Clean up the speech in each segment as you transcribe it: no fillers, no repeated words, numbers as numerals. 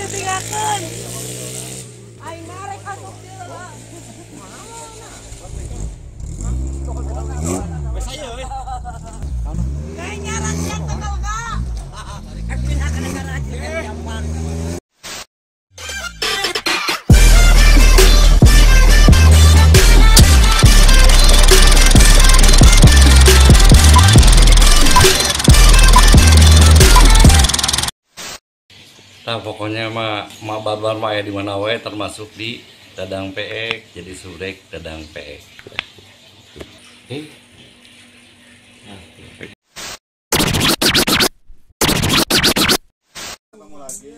ditinggalkan. Aing narek atuh kieu. Wes ayo we. Kayak nyaran siang tanggal enggak. Admin akan negara aja gampang. Nah, pokoknya mah barbar mah ya di mana wae termasuk di Dadang Peek, jadi surek Dadang Peek. Ketemu lagi.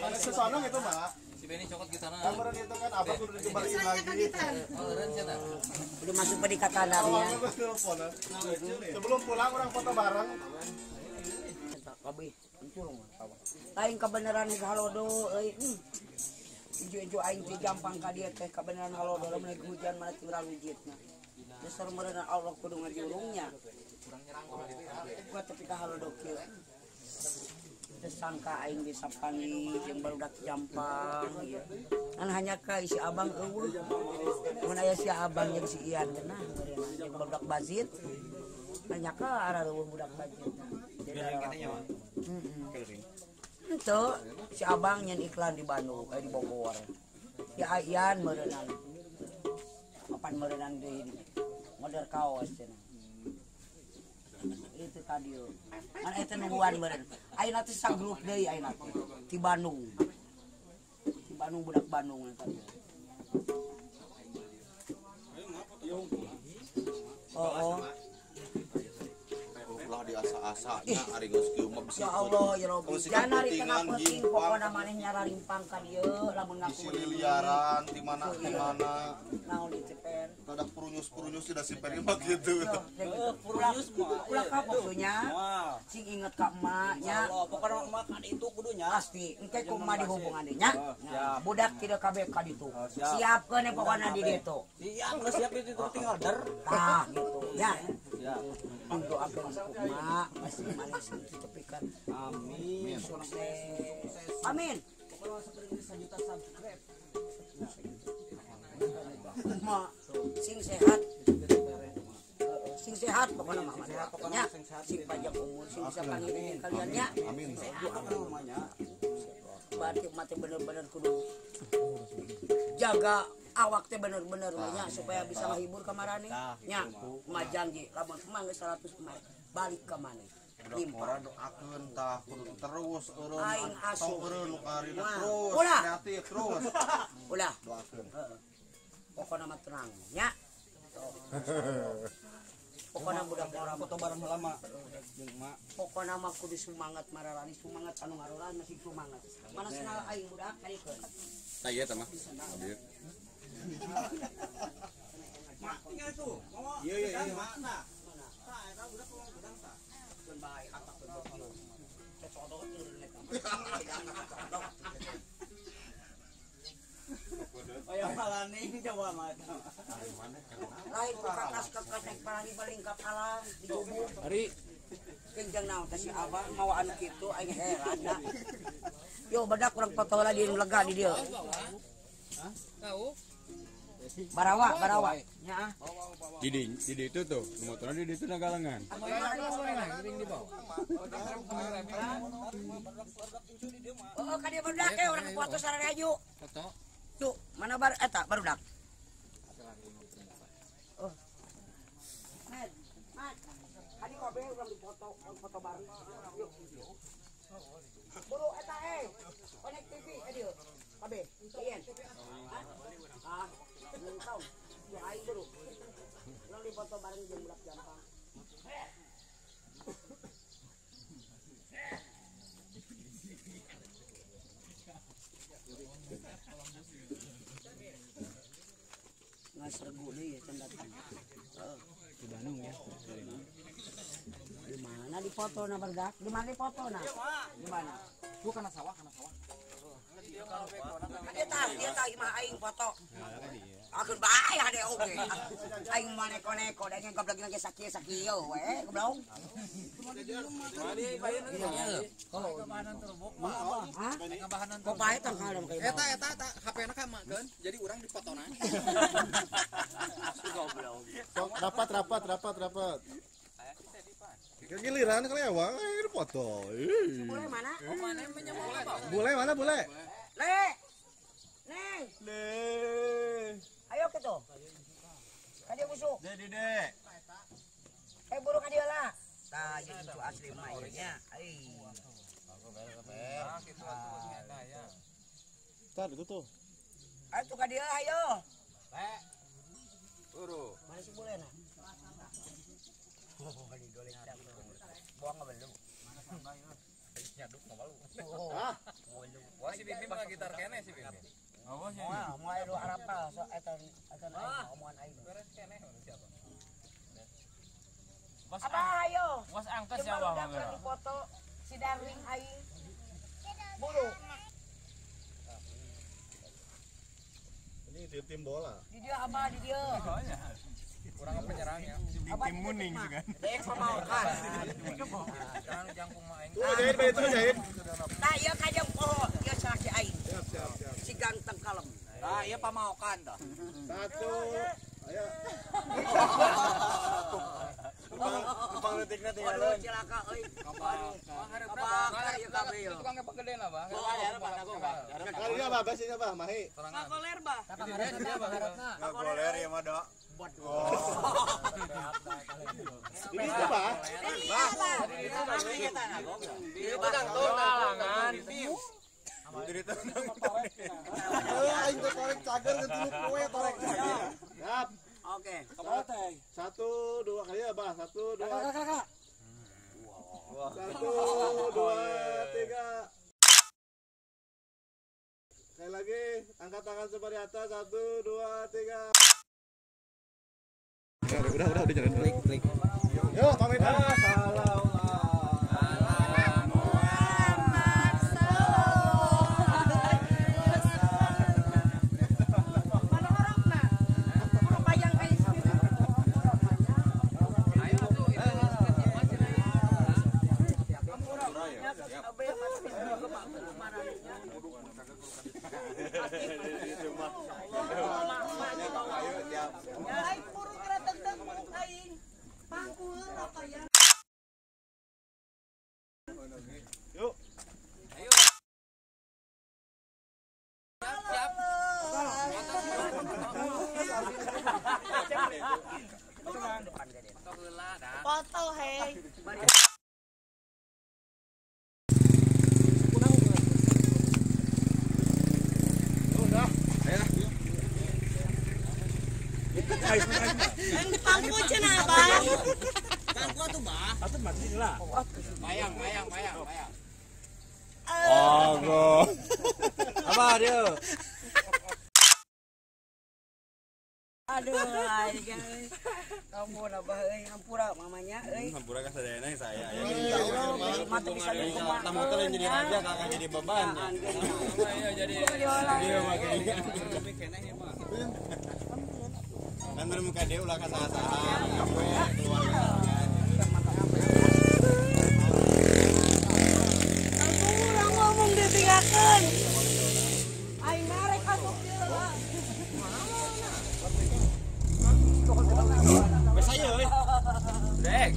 Ada sesonong itu, Mbak. Si Beni cokot gitarna. Kemarin itu kan abang udah dikembaliin lagi. Udah masuk pendidikan kadarnya. Sebelum pulang orang foto bareng. Kabeh encung. Lain kebenaran halodo euy. Ijo-ijo aing teh gampang ka dieu teh kebenaran halodo lamun hujan mana tinggal wujudna. Dasar meureunan Allah kudu ngajurungnya. Gua tapi ka halodo kieu. Sangka aing bisa panggil jeung barudak jampang ieu. Kan hanya ka isi abang eueuh. Mun aya si abang jeung si Ian cenah meureunna jeung barudak bazit. Hanya ka arah eueuh budak bazit. Itu si abang nyen iklan di Bandung, di Bogor. Ya Ian meureunna. Kapan meureunna di model kaos cenah. Itu tadi kan eta nungguan beureun ayeuna teh sagrup deui ayeuna di Bandung budak Bandung eta oh Ulah diasa-asanya ari geus kieu mah ya Allah ya Rabbi jangan ari tengah penting pokona maneh nyararimpang ka dieu lamun ngaku liaran di mana naon itu pen ada perunyus tidak si peri mah gitu. Perunyus mah ulah kapok nya sing inget ka emaknya Pokoknya emak kan itu kudunya. pasti engke ku emak dihubungan deui nya budak tidak kabeh ka ditu siapkeun pokona di ditu Siap, geus siap itu tinggal der. tah gitu ya Ya. untuk akan mak masih manis cepikan Amin. amin mak sing sehat pokoknya mah pokoknya sing panjang umur sing bisa panggil kaliannya Amin. Namanya. berarti mati bener-bener kudu jaga awak teh bener-bener nya supaya bisa menghibur kamarane nya mah janji lamun emang geus 100 kemarin balik ka maneh Orang doakeun tah kudu terus eureun aing asuh eureun karina terus ulah kreatif terus ulah doakeun. pokokna mah tenang nya pokokna budak orang Foto bareng lama. Jeung emak. pokokna mah kudu semangat mararani semangat anu ngarolan masih semangat mana senal aing budak kalikeun Tah ieu tah mah. mak tinggal tuh Iya. mana tah eta budak budang tah keun bae atak keun cocodot Aya malaning coba mah. lain kakas naik parani balingkap alam di gubuk Ari kenjang naon teh si abang mawa anu kitu aing heran da yo badak urang foto lah di lega di dieu barawa nya Di itu tuh, motornya di itu nagalangan. oh ka dieu badak ke urang foto sareng aju foto tuh mana bar eta barudak oh mat kadi kabeh urang foto bareng yuk buru eta connect TV dieu kabeh kien ah tahu ya aing buru urang dipoto bareng jeung budak jampang ngasregu deui ya cendatan. Di Bandung ya. Di mana di foto na berdak? Di mana di foto na? Di mana? Gua kana sawah. Dia tah imah aing foto. Nah, kan dia. Akeun bae hade oge. Aing mah neko-neko da yang goblok lagi sakit-sakit we goblok. Kok bae tang kalem kayak Eta HP-na ka makeun jadi urang dipotona. Rapat. Giliran kelewat, ini foto. Boleh mana? Bule mana bule? Le. Neng. Le. Ayo ke tuh. Kadieu busuk. Dede. Buru kadieu lah. Tah jadi itu asli mah nya. Ai. Tar itu tuh. Ayo tuh kadieu ayo. Buru. Mana si bule na? Oh, kali golek dak. Buang belum. Nyaduk malu. Hah? Wah si Bimbing mah gitar kene si Bimbing. Wah, mulai lu arapa so etan omongan aing. Beres kene siapa? Apa ayo? Bos angkat Coba siapa udah di foto si Darling aing. Bulu. Ini tim bola. Di dia abah di dia. Kurang penyerangnya. Tim muning juga. Dek pamaukan. Jangan jangkung mah aing. Tuh jahit itu jahit. Nah, ieu kajang poho, ieu salaki aing. Siap. Si ganteng kalem. Ah, ieu pamaukan tah. Satu. Ayo. Numpang letikna Waduh, tinggalan. cilaka euy. Apa ieu kabeh ieu. Tukang pegeden lah, Bang. Kali apa basisnya apa? Mahi. Sakoler bah. Goler ya mah dok. Ini apa? Aing teh korek cager geus kowe korek cager. Siap. Oke. 1 2 kali ya, Bah. 1 2. Kakak. 1 2 3. Sekali lagi, angkat tangan seperti atas. 1 2 3. Udah jalan. Klik. Yuk, pamit. Yuk. Foto hei. Pangku cenah, Bang. Pangku atuh, Bah. Atuh mati lah. Mayang. Oh, apa dia? Aduh, guys. Ampun abah euy, hampura mamanya euy. Hampura ka sadayana saya. Mata bisa di rumah. Tamu teh jadi raja kakak jadi beban. Iya jadi. Dia makanya. Kan muka dia ulah ka saha-saha ngawe keluarga. Urang ngomong ditinggalkeun. Aing narek atuh dieu lah. Besa ieu euy. Dek.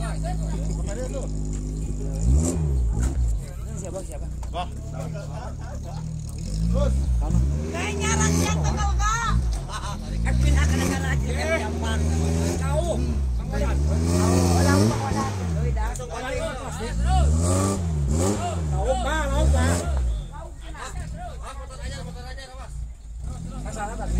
Siapa? Wah. Kayak nyarang siapa kau kak? Epin akan negara aja yang gampang. Kau. Orang pengolah. Euy dah. Kau mah laut mah. Masalah tadi.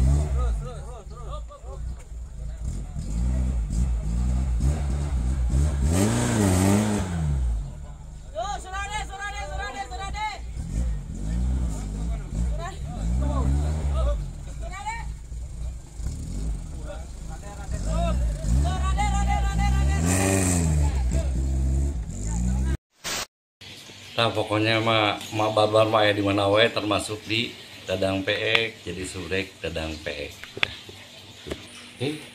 Nah pokoknya mah babar mah aya di mana wae termasuk di Dadang Peek, jadi surek Dadang Peek. Oke.